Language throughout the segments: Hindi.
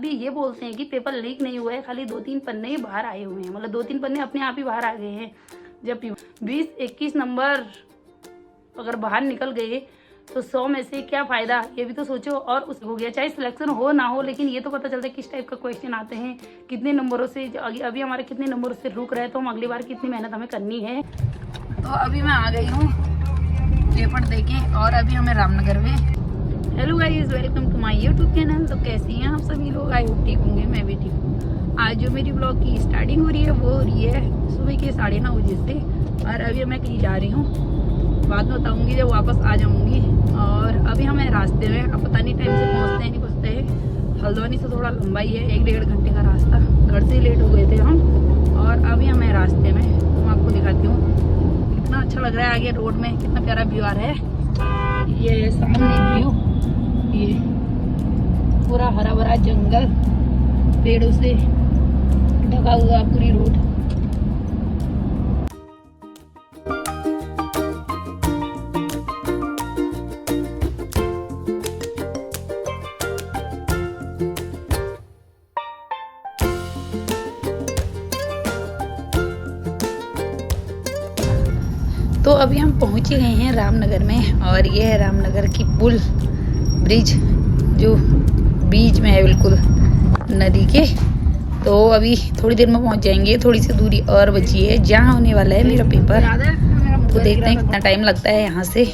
अभी ये बोलते हैं कि पेपर लीक नहीं हुआ है, खाली 2-3 पन्ने ही बाहर आए हुए हैं, मतलब 2-3 पन्ने अपने आप ही बाहर आ गए हैं। जब 20-21 नंबर अगर बाहर निकल गए तो 100 में से क्या फ़ायदा, ये भी तो सोचो। और उस हो गया, चाहे सिलेक्शन हो ना हो, लेकिन ये तो पता चलता है किस टाइप का क्वेश्चन आते हैं, कितने नंबरों से अभी हमारे कितने नंबरों से रुक रहे हैं, तो हम अगली बार कितनी मेहनत हमें करनी है। तो अभी मैं आ गई हूँ पेपर देके, और अभी हमें रामनगर में। Hello guys, welcome to my YouTube channel. तो कैसी हैं आप सभी लोग? आई होप ठीक होंगे, मैं भी ठीक हूँ। आज जो मेरी ब्लॉग की स्टार्टिंग हो रही है वो हो रही है सुबह के 9:30 बजे से, और अभी मैं कहीं जा रही हूँ, बाद में बताऊँगी जब वापस आ जाऊँगी। और अभी हमें रास्ते में, अब पता नहीं टाइम से पहुँचते हैं नहीं पहुँचते हैं। हल्द्वानी से थोड़ा लंबा ही है, 1-1.5 घंटे का रास्ता, घर से लेट हो गए थे हम, और अभी हमें रास्ते में। तो मैं आपको दिखाती हूँ कितना अच्छा लग रहा है, आगे रोड में कितना प्यारा व्यू आ रहा है। ये सामने व्यू, ये पूरा हरा भरा जंगल, पेड़ों से ढका हुआ पूरी रोड। तो अभी हम पहुंच गए हैं रामनगर में, और ये है रामनगर की पुल ब्रिज जो बीच में है बिल्कुल नदी के। तो अभी थोड़ी देर में पहुंच जाएंगे, थोड़ी सी दूरी और बची है जहाँ होने वाला है मेरा पेपर। तो देखते हैं कितना टाइम लगता है यहाँ से।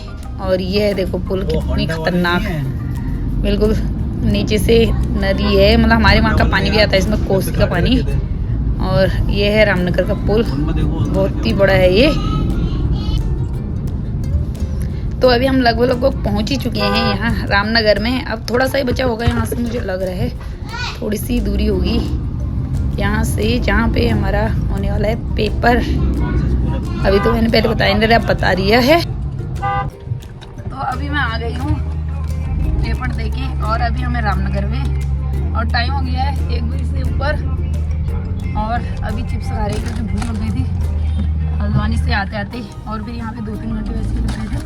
और ये है देखो पुल कितनी खतरनाक, बिल्कुल नीचे से नदी है, मतलब हमारे वहाँ का पानी भी आता है इसमें, कोसी का पानी। और ये है रामनगर का पुल, बहुत ही बड़ा है ये। तो अभी हम लगभग पहुंच ही चुके हैं यहाँ रामनगर में। अब थोड़ा सा ही बचा होगा यहाँ से, मुझे लग रहा है थोड़ी सी दूरी होगी यहाँ से जहाँ पे हमारा होने वाला है पेपर। अभी तो मैंने पहले बताया नहीं, अब बता दिया है। तो अभी मैं आ गई हूँ पेपर देके, और अभी हमें रामनगर में, और टाइम हो गया है 1 बजे से ऊपर। और अभी चिप्स खा रही क्योंकि भूख लग गई थी हल्द्वानी से आते आते, और फिर यहाँ पे 2-3 घंटे वैसे ही लग रहे थे।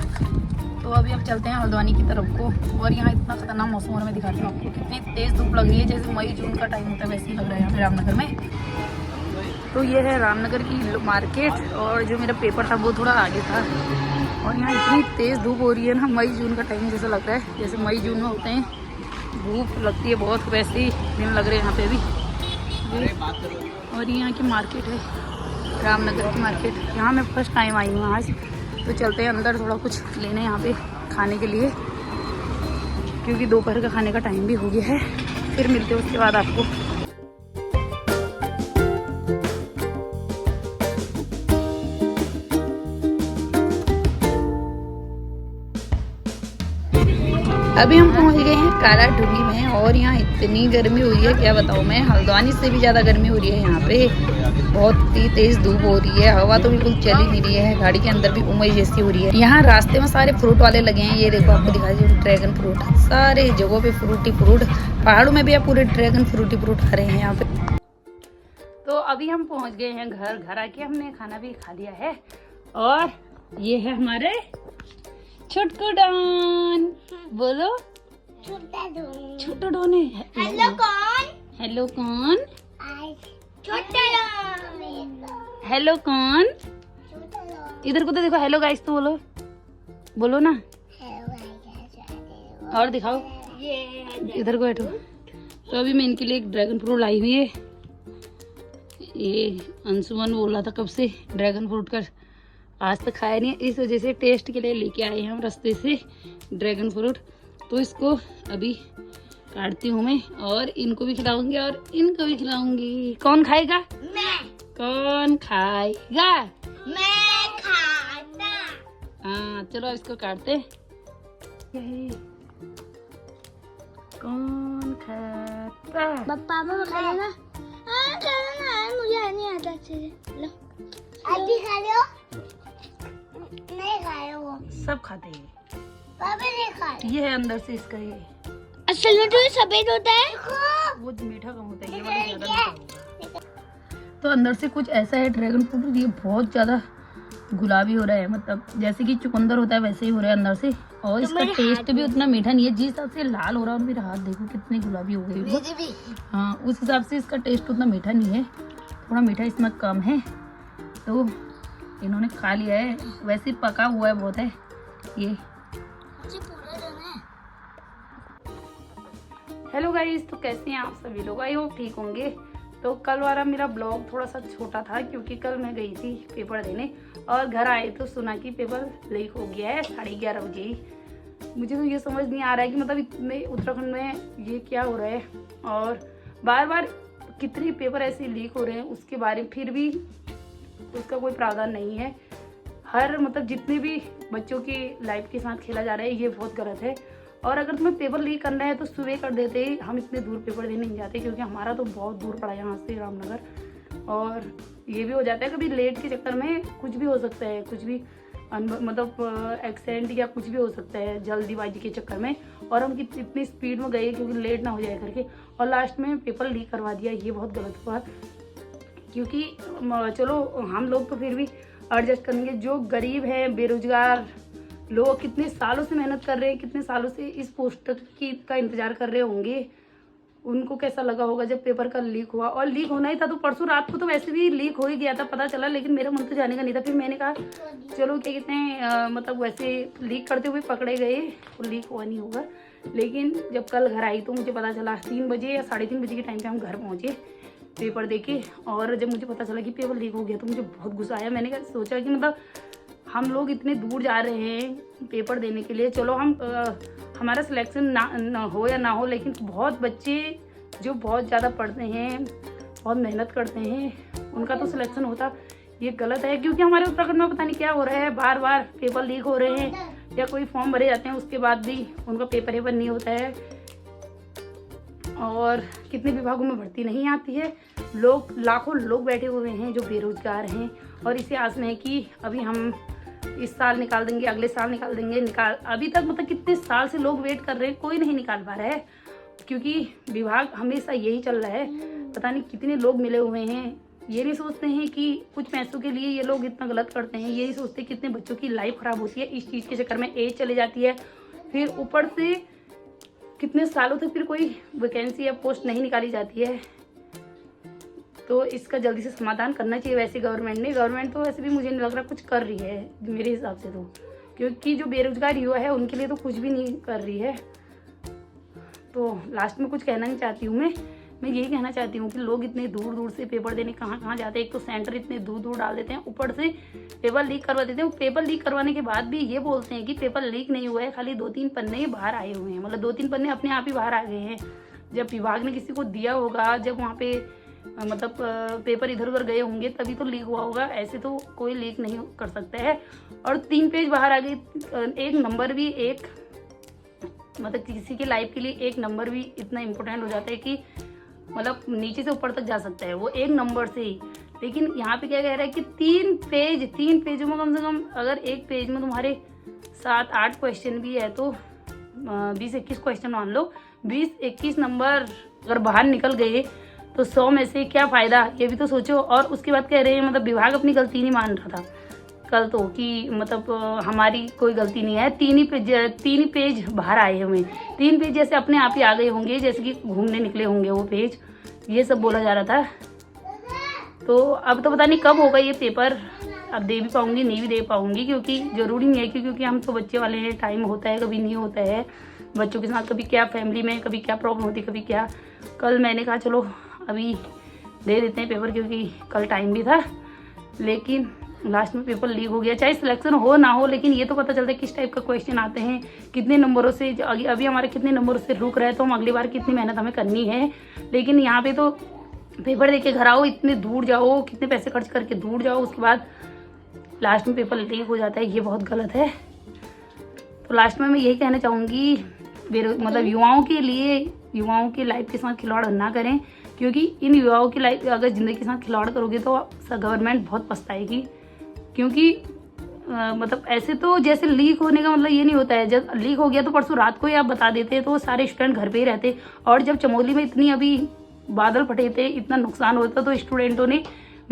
तो अभी हम चलते हैं हल्द्वानी की तरफ को। और यहाँ इतना खतरनाक मौसम, और मैं दिखाती हूँ आपको, कितनी तेज़ धूप लग रही है, जैसे मई जून का टाइम होता है वैसे ही लग रहा है यहाँ पे रामनगर में। तो ये है रामनगर की मार्केट, और जो मेरा पेपर था वो थोड़ा आगे था। और यहाँ इतनी तेज़ धूप हो रही है ना, मई जून का टाइम जैसा लग रहा है, जैसे मई जून में होते हैं, धूप लगती है बहुत, वैसे ही दिन लग रहे हैं यहाँ पे भी। और यहाँ की मार्केट है रामनगर की मार्केट, यहाँ मैं फर्स्ट टाइम आई हूँ आज। तो चलते हैं अंदर, थोड़ा कुछ लेने यहाँ पे खाने के लिए, क्योंकि दोपहर का खाने का टाइम भी हो गया है। फिर मिलते हैं उसके बाद आपको। अभी हम पहुंच गए हैं काला ढूंगी में, और यहाँ इतनी गर्मी हो रही है क्या बताऊँ मैं, हल्द्वानी से भी ज़्यादा गर्मी हो रही है यहाँ पे। बहुत ही तेज़ धूप हो रही है, हवा तो बिल्कुल चल ही नहीं रही है, गाड़ी के अंदर भी उमस जैसी हो रही है। यहाँ रास्ते में सारे फ्रूट वाले लगे हैं, ये देखो आपको दिखा दीजिए, ड्रैगन फ्रूट, सारे जगहों पे फ्रूट ही फ्रूट। पहाड़ों में भी आप पूरे ड्रैगन फ्रूट ही फ्रूट आ रहे हैं यहाँ पे। तो अभी हम पहुँच गए हैं घर आके हमने खाना भी खा लिया है, और ये है हमारे छोटू डॉन। बोलो छोटा डॉन है। हेलो कौन? हेलो कौन? छोटा डॉन। हेलो कौन? इधर को तो देखो, हेलो गाइस तो बोलो, बोलो ना, और दिखाओ, इधर को बैठो। तो अभी मैं इनके लिए एक ड्रैगन फ्रूट लाई हुई है, ये अंशुमन बोल रहा था कब से ड्रैगन फ्रूट का, आज तक खाया नहीं है, इस वजह से टेस्ट के लिए लेके आए हैं हम रास्ते से ड्रैगन फ्रूट। तो इसको अभी काटती हूँ मैं, और इनको भी खिलाऊंगी और इनको भी खिलाऊंगी। कौन खाएगा? मैं। कौन खाएगा? मैं खाता। हाँ चलो अब इसको काटते। कौन खाता? पापा में खाएगा ना? हाँ चलो ना, मुझे नहीं आता अच्छे से। लो अभी खा लो। नहीं खाए वो, सब खाते हैं, पापा नहीं खाए। ये है अंदर से इसका, ये असल में तो ये सफेद होता है, वो मीठा कम होता है, ये वाला ज्यादा मीठा होगा। तो अंदर से कुछ ऐसा है ड्रैगन फ्रूट, ये बहुत ज़्यादा गुलाबी हो रहा है, मतलब जैसे कि चुकंदर होता है वैसे ही हो रहा है अंदर से। और इसका मेरे टेस्ट हाथ भी उतना मीठा नहीं है, जिस हिसाब से लाल हो रहा है। और मेरे हाथ देखो कितने गुलाबी हो गए वो। हाँ, उस हिसाब से इसका टेस्ट उतना मीठा नहीं है, थोड़ा मीठा इसमें कम है। तो इन्होंने खा लिया है, वैसे पका हुआ है बहुत है ये। हेलो गाइस, तो कैसे हैं आप सभी लोग? आई होप ठीक होंगे। तो कल वाला मेरा ब्लॉग थोड़ा सा छोटा था क्योंकि कल मैं गई थी पेपर देने और घर आए तो सुना कि पेपर लीक हो गया है 11:30 बजे ही। मुझे तो ये समझ नहीं आ रहा है कि मतलब इतने उत्तराखंड में ये क्या हो रहा है, और बार बार कितने पेपर ऐसे लीक हो रहे हैं उसके बारे में फिर भी उसका कोई प्रावधान नहीं है। हर मतलब जितने भी बच्चों की लाइफ के साथ खेला जा रहा है, ये बहुत गलत है। और अगर तुम्हें पेपर लीक करना है तो सुबह कर देते, हम इतने दूर पेपर देने नहीं जाते क्योंकि हमारा तो बहुत दूर पड़ा यहाँ से रामनगर। और ये भी हो जाता है कभी लेट के चक्कर में कुछ भी हो सकता है, कुछ भी मतलब एक्सीडेंट या कुछ भी हो सकता है जल्दीबाजी के चक्कर में। और हम इतनी स्पीड में गए क्योंकि लेट ना हो जाए करके, और लास्ट में पेपर लीक करवा दिया। ये बहुत गलत हुआ क्योंकि चलो हम लोग तो फिर भी एडजस्ट करेंगे, जो गरीब है, बेरोजगार लोग कितने सालों से मेहनत कर रहे हैं, कितने सालों से इस पोस्ट का इंतजार कर रहे होंगे, उनको कैसा लगा होगा जब पेपर का लीक हुआ। और लीक होना ही था तो परसों रात को तो वैसे भी लीक हो ही गया था, पता चला, लेकिन मेरा मन तो जाने का नहीं था। फिर मैंने कहा चलो क्या कहते हैं, मतलब वैसे लीक करते हुए पकड़े गए तो लीक हुआ नहीं होगा। लेकिन जब कल घर आई तो मुझे पता चला 3 बजे या 3:30 बजे के टाइम पे हम घर पहुँचे पेपर देके। और जब मुझे पता चला कि पेपर लीक हो गया तो मुझे बहुत गुस्सा आया। मैंने सोचा कि मतलब हम लोग इतने दूर जा रहे हैं पेपर देने के लिए, चलो हम हमारा सिलेक्शन ना हो या ना हो, लेकिन बहुत बच्चे जो बहुत ज़्यादा पढ़ते हैं, बहुत मेहनत करते हैं, उनका तो सिलेक्शन होता। ये गलत है क्योंकि हमारे उत्तराखंड में पता नहीं क्या हो रहा है, बार बार पेपर लीक हो रहे हैं या कोई फॉर्म भरे जाते हैं उसके बाद भी उनका पेपर नहीं होता है। और कितने विभागों में भर्ती नहीं आती है। लोग लाखों लोग बैठे हुए हैं जो बेरोजगार हैं और इसी आस में है कि अभी हम इस साल निकाल देंगे, अगले साल निकाल देंगे। अभी तक मतलब कितने साल से लोग वेट कर रहे हैं, कोई नहीं निकाल पा रहा है क्योंकि विभाग हमेशा यही चल रहा है। पता नहीं कितने लोग मिले हुए हैं, ये नहीं सोचते हैं कि कुछ पैसों के लिए ये लोग इतना गलत करते हैं। ये नहीं सोचते कितने बच्चों की लाइफ खराब होती है इस चीज़ के चक्कर में, एज चली जाती है, फिर ऊपर से कितने सालों तक फिर कोई वैकेंसी या पोस्ट नहीं निकाली जाती है। तो इसका जल्दी से समाधान करना चाहिए। वैसे गवर्नमेंट तो वैसे भी मुझे नहीं लग रहा कुछ कर रही है मेरे हिसाब से, तो क्योंकि जो बेरोजगार युवा है उनके लिए तो कुछ भी नहीं कर रही है। तो लास्ट में कुछ कहना नहीं चाहती हूँ मैं यही कहना चाहती हूँ कि लोग इतने दूर दूर से पेपर देने कहाँ जाते हैं। एक तो सेंटर इतने दूर दूर डाल देते हैं, ऊपर से पेपर लीक करवा देते हैं। पेपर लीक करवाने के बाद भी ये बोलते हैं कि पेपर लीक नहीं हुआ है, खाली 2-3 पन्ने बाहर आए हुए हैं, मतलब 2-3 पन्ने अपने आप ही बाहर आ गए हैं। जब विभाग ने किसी को दिया होगा, जब वहाँ पे मतलब पेपर इधर उधर गए होंगे तभी तो लीक हुआ होगा, ऐसे तो कोई लीक नहीं कर सकता है। और 3 पेज बाहर आ गए, एक नंबर भी, एक मतलब किसी की लाइफ के लिए एक नंबर भी इतना इम्पोर्टेंट हो जाता है कि मतलब नीचे से ऊपर तक जा सकता है वो एक नंबर से ही। लेकिन यहाँ पे क्या कह रहा है कि 3 पेजों में कम से कम, अगर एक पेज में तुम्हारे 7-8 क्वेश्चन भी है तो 20-21 क्वेश्चन मान लो, 20-21 नंबर अगर बाहर निकल गए तो 100 में से क्या फ़ायदा, ये भी तो सोचो। और उसके बाद कह रहे हैं मतलब विभाग अपनी गलती नहीं मान रहा था कल तो, कि मतलब हमारी कोई गलती नहीं है, 3 पेज बाहर आए हुए, 3 पेज जैसे अपने आप ही आ गए होंगे, जैसे कि घूमने निकले होंगे वो पेज, ये सब बोला जा रहा था। तो अब तो पता नहीं कब होगा ये पेपर, अब दे भी पाऊंगी नहीं भी दे पाऊंगी, क्योंकि ज़रूरी नहीं है क्योंकि हम तो बच्चे वाले हैं, टाइम होता है कभी नहीं होता है बच्चों के साथ, कभी क्या फैमिली में कभी क्या प्रॉब्लम होती है, कभी क्या। कल मैंने कहा चलो अभी दे देते हैं पेपर क्योंकि कल टाइम भी था, लेकिन लास्ट में पेपर लीक हो गया। चाहे सिलेक्शन हो ना हो, लेकिन ये तो पता चलता है किस टाइप का क्वेश्चन आते हैं, कितने नंबरों से अभी हमारे कितने नंबरों से रुक रहा है, तो हम अगली बार कितनी मेहनत हमें करनी है। लेकिन यहाँ पे तो पेपर देके घर आओ, इतने दूर जाओ, कितने पैसे खर्च करके दूर जाओ, उसके बाद लास्ट में पेपर लीक हो जाता है, ये बहुत गलत है। तो लास्ट में मैं यही कहना चाहूँगी मतलब युवाओं की लाइफ के साथ खिलवाड़ ना करें, क्योंकि इन युवाओं की लाइफ अगर ज़िंदगी के साथ खिलवाड़ करोगे तो गवर्नमेंट बहुत पछताएगी। क्योंकि मतलब ऐसे तो जैसे लीक होने का मतलब ये नहीं होता है, जब लीक हो गया तो परसों रात को ही आप बता देते तो सारे स्टूडेंट घर पे ही रहते। और जब चमोली में इतनी अभी बादल फटे थे, इतना नुकसान होता तो स्टूडेंटों ने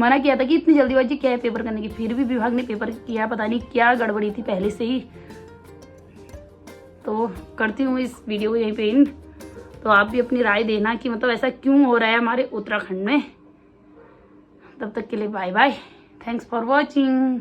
मना किया था कि इतनी जल्दीबाजी क्या है पेपर करने की, फिर भी विभाग ने पेपर किया। पता नहीं क्या गड़बड़ी थी पहले से ही। तो करती हूँ इस वीडियो को यहीं पे एंड। तो आप भी अपनी राय देना कि मतलब ऐसा क्यों हो रहा है हमारे उत्तराखंड में। तब तक के लिए bye bye, thanks for watching.